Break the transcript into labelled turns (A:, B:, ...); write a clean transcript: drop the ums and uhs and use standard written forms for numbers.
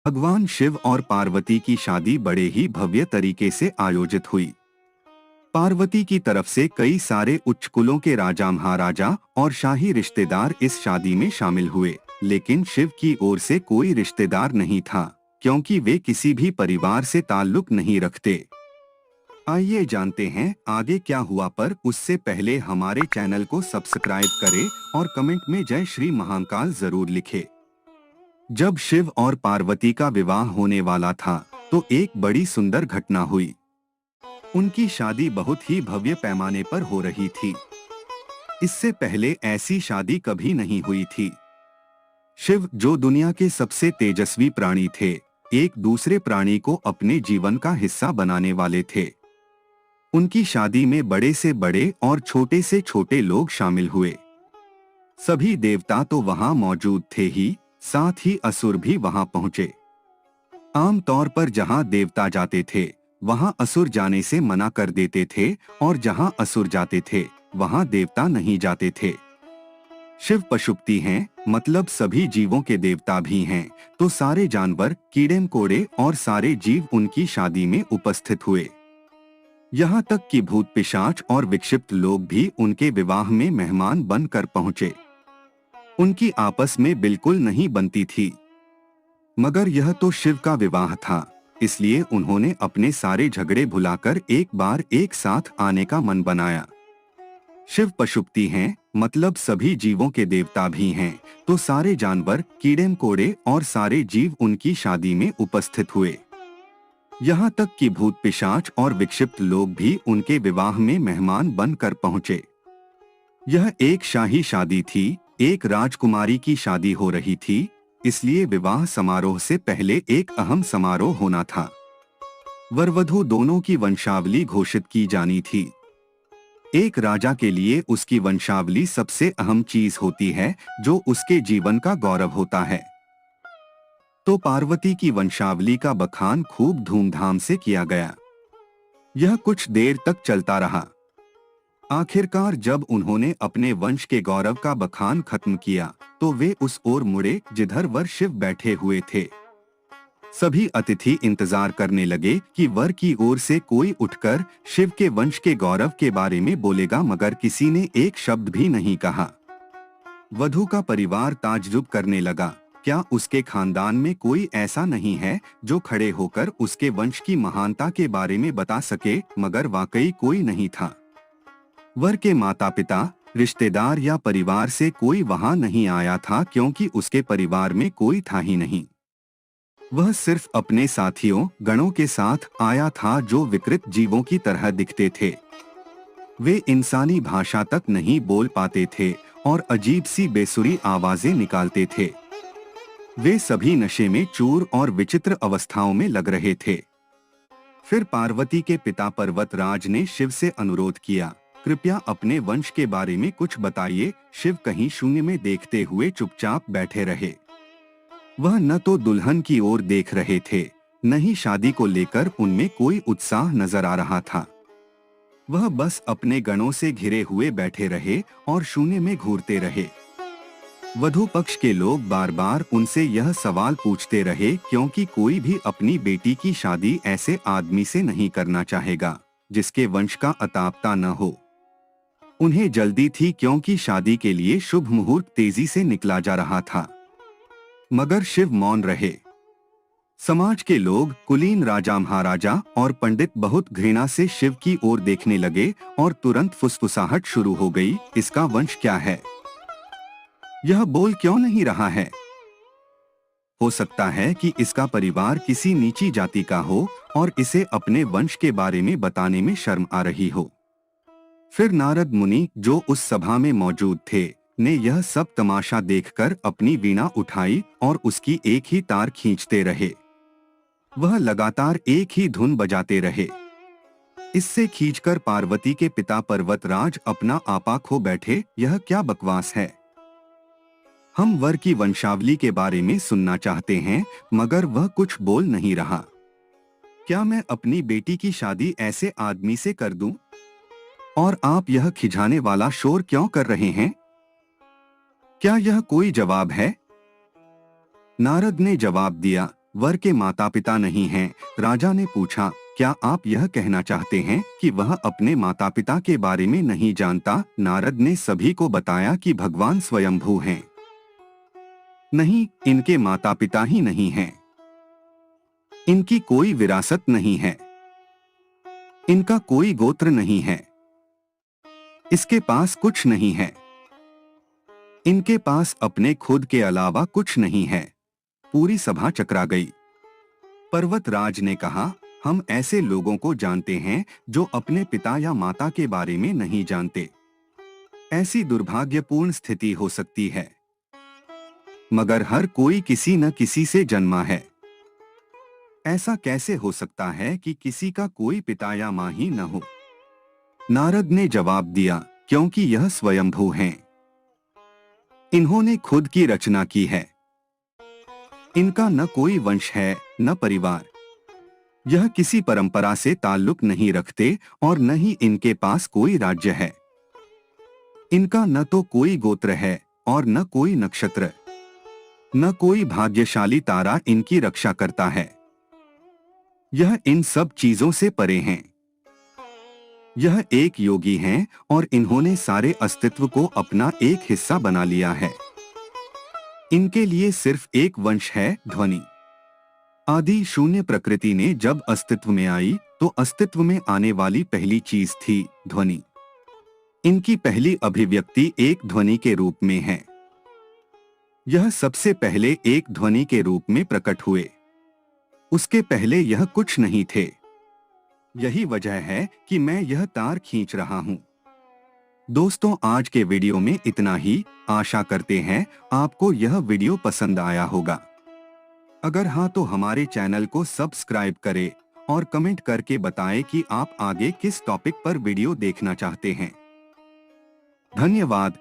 A: भगवान शिव और पार्वती की शादी बड़े ही भव्य तरीके से आयोजित हुई। पार्वती की तरफ से कई सारे उच्च कुलों के राजा महाराजा और शाही रिश्तेदार इस शादी में शामिल हुए, लेकिन शिव की ओर से कोई रिश्तेदार नहीं था, क्योंकि वे किसी भी परिवार से ताल्लुक नहीं रखते। आइए जानते हैं आगे क्या हुआ, पर उससे पहले हमारे चैनल को सब्सक्राइब करें और कमेंट में जय श्री महाकाल जरूर लिखें। जब शिव और पार्वती का विवाह होने वाला था तो एक बड़ी सुंदर घटना हुई। उनकी शादी बहुत ही भव्य पैमाने पर हो रही थी। इससे पहले ऐसी शादी कभी नहीं हुई थी। शिव, जो दुनिया के सबसे तेजस्वी प्राणी थे, एक दूसरे प्राणी को अपने जीवन का हिस्सा बनाने वाले थे। उनकी शादी में बड़े से बड़े और छोटे से छोटे लोग शामिल हुए। सभी देवता तो वहां मौजूद थे ही, साथ ही असुर भी वहां पहुंचे। आम तौर पर जहां देवता जाते थे वहां असुर जाने से मना कर देते थे, और जहां असुर जाते थे वहां देवता नहीं जाते थे। शिव पशुपति हैं, मतलब सभी जीवों के देवता भी हैं, तो सारे जानवर, कीड़े मकोड़े और सारे जीव उनकी शादी में उपस्थित हुए। यहाँ तक कि भूत पिशाच और विक्षिप्त लोग भी उनके विवाह में मेहमान बनकर पहुंचे। उनकी आपस में बिल्कुल नहीं बनती थी, मगर यह तो शिव का विवाह था, इसलिए उन्होंने अपने सारे झगड़े भुलाकर एक बार एक साथ आने का मन बनाया। शिव पशुपति हैं, मतलब सभी जीवों के देवता भी हैं, तो सारे जानवर, कीड़े मकोड़े और सारे जीव उनकी शादी में उपस्थित हुए। यहाँ तक कि भूत पिशाच और विक्षिप्त लोग भी उनके विवाह में मेहमान बनकर पहुंचे। यह एक शाही शादी थी, एक राजकुमारी की शादी हो रही थी, इसलिए विवाह समारोह से पहले एक अहम समारोह होना था। वर-वधू दोनों की वंशावली घोषित की जानी थी। एक राजा के लिए उसकी वंशावली सबसे अहम चीज होती है, जो उसके जीवन का गौरव होता है। तो पार्वती की वंशावली का बखान खूब धूमधाम से किया गया। यह कुछ देर तक चलता रहा। आखिरकार जब उन्होंने अपने वंश के गौरव का बखान खत्म किया तो वे उस ओर मुड़े जिधर वर शिव बैठे हुए थे। सभी अतिथि इंतजार करने लगे कि वर की ओर से कोई उठकर शिव के वंश के गौरव के बारे में बोलेगा, मगर किसी ने एक शब्द भी नहीं कहा। वधू का परिवार ताज्जुब करने लगा, क्या उसके खानदान में कोई ऐसा नहीं है जो खड़े होकर उसके वंश की महानता के बारे में बता सके, मगर वाकई कोई नहीं था। वर के माता पिता, रिश्तेदार या परिवार से कोई वहां नहीं आया था, क्योंकि उसके परिवार में कोई था ही नहीं। वह सिर्फ अपने साथियों, गणों के साथ आया था जो विकृत जीवों की तरह दिखते थे। वे इंसानी भाषा तक नहीं बोल पाते थे और अजीब सी बेसुरी आवाजें निकालते थे। वे सभी नशे में चूर और विचित्र अवस्थाओं में लग रहे थे। फिर पार्वती के पिता पर्वतराज ने शिव से अनुरोध किया, कृपया अपने वंश के बारे में कुछ बताइए। शिव कहीं शून्य में देखते हुए चुपचाप बैठे रहे। वह न तो दुल्हन की ओर देख रहे थे, न ही शादी को लेकर उनमें कोई उत्साह नजर आ रहा था। वह बस अपने गणों से घिरे हुए बैठे रहे और शून्य में घूरते रहे। वधू पक्ष के लोग बार बार उनसे यह सवाल पूछते रहे, क्योंकि कोई भी अपनी बेटी की शादी ऐसे आदमी से नहीं करना चाहेगा जिसके वंश का अतापता न हो। उन्हें जल्दी थी, क्योंकि शादी के लिए शुभ मुहूर्त तेजी से निकला जा रहा था। मगर शिव मौन रहे। समाज के लोग, कुलीन राजा महाराजा और पंडित बहुत घृणा से शिव की ओर देखने लगे और तुरंत फुसफुसाहट शुरू हो गई, इसका वंश क्या है? यह बोल क्यों नहीं रहा है? हो सकता है कि इसका परिवार किसी नीची जाति का हो और इसे अपने वंश के बारे में बताने में शर्म आ रही हो। फिर नारद मुनि, जो उस सभा में मौजूद थे, ने यह सब तमाशा देखकर अपनी वीणा उठाई और उसकी एक ही तार खींचते रहे। वह लगातार एक ही धुन बजाते रहे। इससे खींचकर पार्वती के पिता पर्वतराज अपना आपा खो बैठे, यह क्या बकवास है? हम वर की वंशावली के बारे में सुनना चाहते हैं, मगर वह कुछ बोल नहीं रहा। क्या मैं अपनी बेटी की शादी ऐसे आदमी से कर दूं? और आप यह खिजाने वाला शोर क्यों कर रहे हैं? क्या यह कोई जवाब है? नारद ने जवाब दिया, वर के माता पिता नहीं हैं। राजा ने पूछा, क्या आप यह कहना चाहते हैं कि वह अपने माता पिता के बारे में नहीं जानता? नारद ने सभी को बताया कि भगवान स्वयंभू हैं। नहीं, इनके माता पिता ही नहीं हैं। इनकी कोई विरासत नहीं है। इनका कोई गोत्र नहीं है। इसके पास कुछ नहीं है। इनके पास अपने खुद के अलावा कुछ नहीं है। पूरी सभा चकरा गई। पर्वतराज ने कहा, हम ऐसे लोगों को जानते हैं जो अपने पिता या माता के बारे में नहीं जानते। ऐसी दुर्भाग्यपूर्ण स्थिति हो सकती है, मगर हर कोई किसी न किसी से जन्मा है। ऐसा कैसे हो सकता है कि किसी का कोई पिता या मां ही न हो? नारद ने जवाब दिया, क्योंकि यह स्वयंभू हैं। इन्होंने खुद की रचना की है। इनका न कोई वंश है, न परिवार। यह किसी परंपरा से ताल्लुक नहीं रखते और न ही इनके पास कोई राज्य है। इनका न तो कोई गोत्र है और न कोई नक्षत्र। न कोई भाग्यशाली तारा इनकी रक्षा करता है। यह इन सब चीजों से परे हैं। यह एक योगी हैं और इन्होंने सारे अस्तित्व को अपना एक हिस्सा बना लिया है। इनके लिए सिर्फ एक वंश है, ध्वनि। आदि शून्य प्रकृति ने जब अस्तित्व में आई तो अस्तित्व में आने वाली पहली चीज थी ध्वनि। इनकी पहली अभिव्यक्ति एक ध्वनि के रूप में है। यह सबसे पहले एक ध्वनि के रूप में प्रकट हुए। उसके पहले यह कुछ नहीं थे। यही वजह है कि मैं यह तार खींच रहा हूं। दोस्तों, आज के वीडियो में इतना ही। आशा करते हैं आपको यह वीडियो पसंद आया होगा। अगर हाँ तो हमारे चैनल को सब्सक्राइब करें और कमेंट करके बताएं कि आप आगे किस टॉपिक पर वीडियो देखना चाहते हैं। धन्यवाद।